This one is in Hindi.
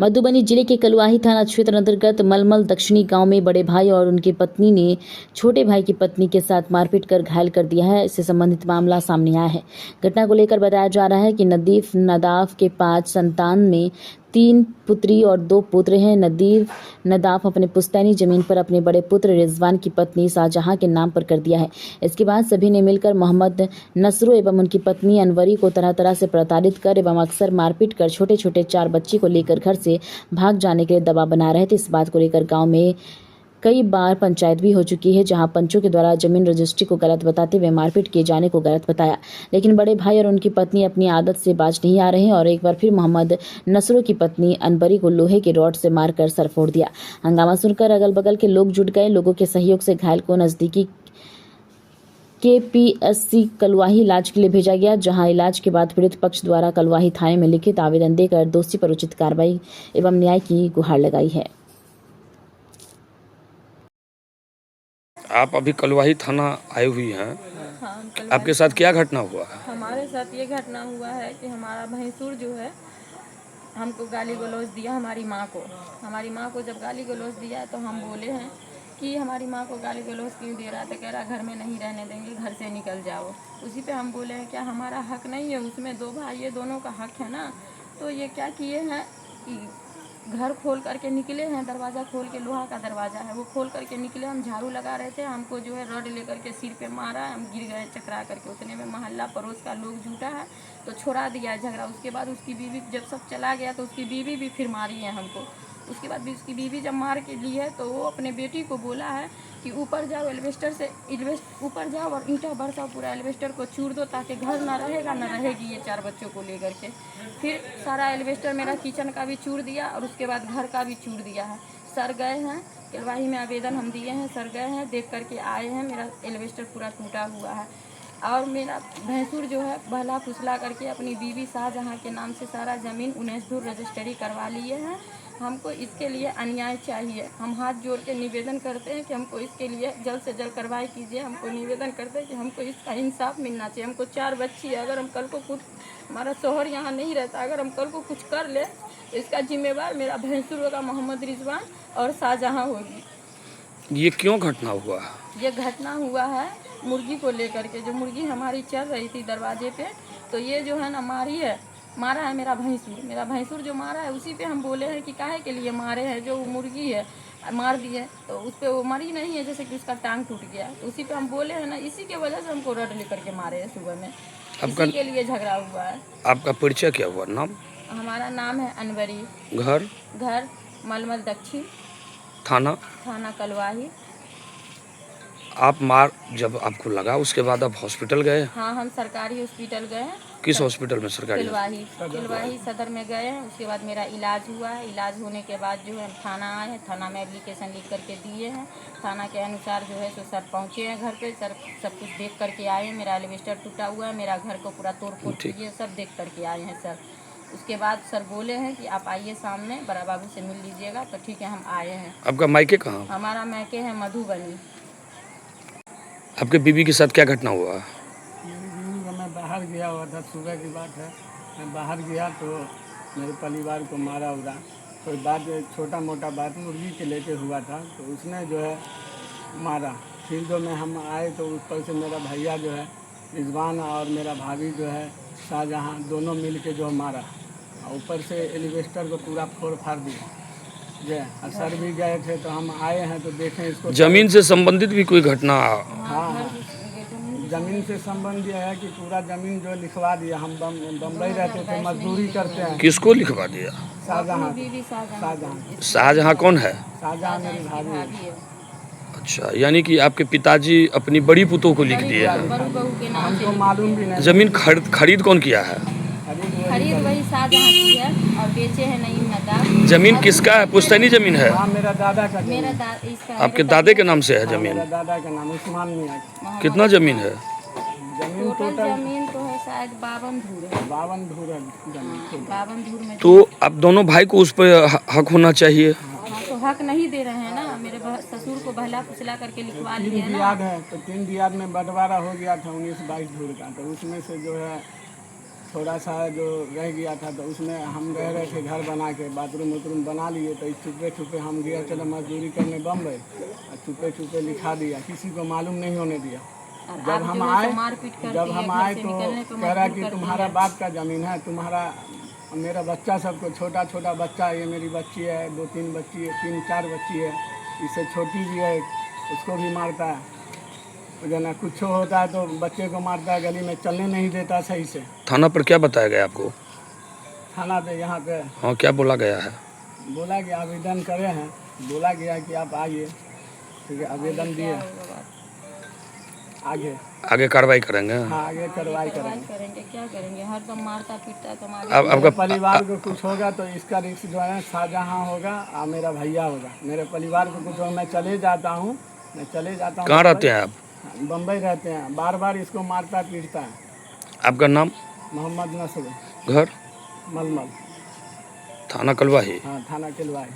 मधुबनी जिले के कलुआही थाना क्षेत्र अंतर्गत मलमल दक्षिणी गांव में बड़े भाई और उनकी पत्नी ने छोटे भाई की पत्नी के साथ मारपीट कर घायल कर दिया है। इससे संबंधित मामला सामने आया है। घटना को लेकर बताया जा रहा है कि नदीफ नदाफ के 5 संतान में 3 पुत्री और 2 पुत्र हैं। नदाफ अपने पुश्तैनी जमीन पर अपने बड़े पुत्र रिजवान की पत्नी शाहजहां के नाम पर कर दिया है। इसके बाद सभी ने मिलकर मोहम्मद नसरो एवं उनकी पत्नी अनवरी को तरह तरह से प्रताड़ित कर एवं अक्सर मारपीट कर छोटे छोटे 4 बच्ची को लेकर घर से भाग जाने के लिए दबाव बना रहे थे। इस बात को लेकर गांव में कई बार पंचायत भी हो चुकी है, जहां पंचों के द्वारा जमीन रजिस्ट्री को गलत बताते हुए मारपीट किए जाने को गलत बताया, लेकिन बड़े भाई और उनकी पत्नी अपनी आदत से बाज नहीं आ रहे हैं और एक बार फिर मोहम्मद नसरो की पत्नी अनबरी को लोहे के रॉड से मारकर सर फोड़ दिया। हंगामा सुनकर अगल बगल के लोग जुट गए। लोगों के सहयोग से घायल को नजदीकी KPSC कलुआही इलाज के लिए भेजा गया, जहां इलाज के बाद पीड़ित पक्ष द्वारा कलुआही थाने में लिखित आवेदन देकर दोषी पर उचित कार्रवाई एवं न्याय की गुहार लगाई है। आप अभी कलुआही थाना आई हुई हैं। हाँ, आपके साथ क्या घटना हुआ है? हमारे साथ ये घटना हुआ है कि हमारा भैंसुर जो है हमको गाली गलौज दिया। हमारी माँ को जब गाली गलौज दिया तो हम बोले हैं कि हमारी माँ को गाली गलौज क्यों दे रहा था। कह रहा घर में नहीं रहने देंगे, घर से निकल जाओ। उसी पे हम बोले हैं क्या हमारा हक नहीं है? उसमें 2 भाई है, दोनों का हक है ना। तो ये क्या किए हैं कि घर खोल करके निकले हैं, दरवाज़ा खोल के, लोहा का दरवाज़ा है वो खोल करके निकले। हम झाड़ू लगा रहे थे, हमको जो है रड लेकर के सिर पे मारा, हम गिर गए चकरा करके। उतने में मोहल्ला पड़ोस का लोग जुटा है तो छोड़ा दिया झगड़ा। उसके बाद उसकी बीवी जब सब चला गया तो उसकी बीवी भी फिर मारी है हमको। उसके बाद भी उसकी बीवी जब मार के ली है तो वो अपने बेटी को बोला है कि ऊपर जाओ, ऊपर जाओ और ईंटा बरसाओ, पूरा एलिवेस्टर को चूर दो ताकि घर ना रहेगा ना रहेगी ये 4 बच्चों को लेकर के। फिर सारा एलिवेस्टर मेरा किचन का भी चूर दिया और उसके बाद घर का भी चूर दिया है। सर गए हैं कलवाही में, आवेदन हम दिए हैं, सर गए हैं, देख करके आए हैं। मेरा एलिवेस्टर पूरा टूटा हुआ है और मेरा भैंसुर जो है बहला फुसला करके अपनी बीवी शाहजहां के नाम से सारा ज़मीन 19 धूर रजिस्ट्री करवा लिए हैं। हमको इसके लिए अन्याय चाहिए। हम हाथ जोड़ के निवेदन करते हैं कि हमको इसके लिए जल्द से जल्द कार्रवाई कीजिए। हमको निवेदन करते हैं कि हमको इसका इंसाफ मिलना चाहिए। हमको 4 बच्ची है, अगर हम कल को कुछ, हमारा शोहर यहाँ नहीं रहता, अगर हम कल को कुछ कर ले तो इसका जिम्मेवार मेरा भैंसुर होगा, मोहम्मद रिजवान और शाहजहां होगी। ये क्यों घटना हुआ? ये घटना हुआ है मुर्गी को लेकर के। जो मुर्गी हमारी चल रही थी दरवाजे पे, तो ये जो है ना मारा है मेरा भैंसुर जो मारा है। उसी पे हम बोले हैं कि काहे के लिए मारे हैं, जो मुर्गी है मार दिए तो उस पर वो मरी नहीं है, जैसे कि उसका टांग टूट गया। तो उसी पे हम बोले हैं ना, इसी के वजह से हमको रड लेकर के मारे हैं सुबह में, इसी के लिए झगड़ा हुआ है। आपका परिचय क्या हुआ? नाम? हमारा नाम है अनवरी। घर मलमल दक्षिण, थाना कलुआही। जब आपको लगा उसके बाद आप हॉस्पिटल गए? हाँ, हम सरकारी हॉस्पिटल गए हैं। किस हॉस्पिटल में? सरकारी कलुआही सदर में गए हैं। उसके बाद मेरा इलाज हुआ है। इलाज होने के बाद जो है हम थाना आए हैं। थाना में एप्लीकेशन लिख करके दिए हैं। थाना के अनुसार जो है सो सर पहुँचे हैं घर पे। सर सब कुछ देख करके आए हैं। मेरा एलिवेस्टर टूटा हुआ है, मेरा घर को पूरा तोड़ फोड़ किए, सब देख करके आए हैं सर। उसके बाद सर बोले हैं कि आप आइए सामने, बड़ा बाबू से मिल लीजिएगा। तो ठीक है, हम आए हैं। आपका मायके कहाँ? हमारा मायके है मधुबनी। आपके बीवी के साथ क्या घटना हुआ? मैं बाहर गया हुआ था, सुबह की बात है। मैं बाहर गया तो मेरे परिवार को मारा उड़ा। कोई बात, छोटा मोटा बात मुर्गी के लेके हुआ था, तो उसने जो है मारा। फिर जो हम आए तो ऊपर से मेरा भैया जो है रिजवान और मेरा भाभी जो है शाहजहां, दोनों मिल के जो मारा और ऊपर से एलिवेस्टर को पूरा फोड़ फाड़ दिया। सर भी गए थे तो हम आए हैं तो देखें इसको। जमीन से संबंधित भी कोई घटना? हाँ, जमीन से संबंध यह है कि पूरा जमीन जो लिखवा दिया। हम बम्बई रहते थे, मजदूरी करते हैं। किसको लिखवा दिया? शाहजहां कौन है? शाहजहां मेरी भाभी है। अच्छा, यानी कि आपके पिताजी अपनी बड़ी पुतों को लिख दिए हैं। हमको मालूम भी नहीं। जमीन खरीद कौन किया है? खरीद वही शाहजहां की है और बेचे हैं नईम नदाफ। जमीन किसका है? पुश्तैनी जमीन है? हाँ, मेरा दादा का। आपके दादे के नाम से है जमीन? मेरा दादा का नाम उस्मान मियां। कितना जमीन है? टोटल जमीन तो है शायद 52 धूर है। 52 धूर है जमीन। 52 धूर में तो आप दोनों भाई को उस पर हक होना चाहिए। हाँ, तो हक नहीं दे रहे हैं ना। मेरे ससुर को बहला फुसला करके लिखवा लिए ना। दियाद है तो 3 दियाद में बंटवारा हो गया था 19-22 धूर का। तो उसमें से जो है थोड़ा सा जो रह गया था तो उसमें हम रह रहे थे घर बना के, बाथरूम वाथरूम बना लिए, तो इस छुपे छुपे हम गया चलो मजदूरी करने बम्बई, और छुपे छुपे लिखा दिया, किसी को मालूम नहीं होने दिया। जब हम आए तो कह रहा कि तुम्हारा बाप का ज़मीन है, तुम्हारा मेरा बच्चा सबको, छोटा छोटा बच्चा, ये मेरी बच्ची है, 2-3 बच्ची है, 3-4 बच्ची है, इससे छोटी भी है, उसको भी मारता है। जो ना कुछ होता है तो बच्चे को मारता है, गली में चलने नहीं देता सही से। थाना पर क्या बताया गया आपको? थाना पे यहाँ पे हाँ, क्या बोला गया है? बोला कि आवेदन करे हैं, बोला गया कि आप आइए, ठीक है, आवेदन दिए, आगे कार्रवाई करेंगे। हाँ आगे कार्रवाई करेंगे। करेंगे क्या करेंगे, हर दम मारता पीटता है तो हमारे अब मेरे आपका परिवार को कुछ होगा तो इसका रिस्क जो है शाहजहाँ होगा और मेरा भैया होगा। मेरे परिवार को कुछ होगा, मैं चले जाता हूँ। कहाँ रहते हैं आप? बम्बई रहते हैं। बार बार इसको मारता पीटता है। आपका नाम? मोहम्मद नसर, घर? मलमल, थाना कलवाही। हाँ थाना किलवाही।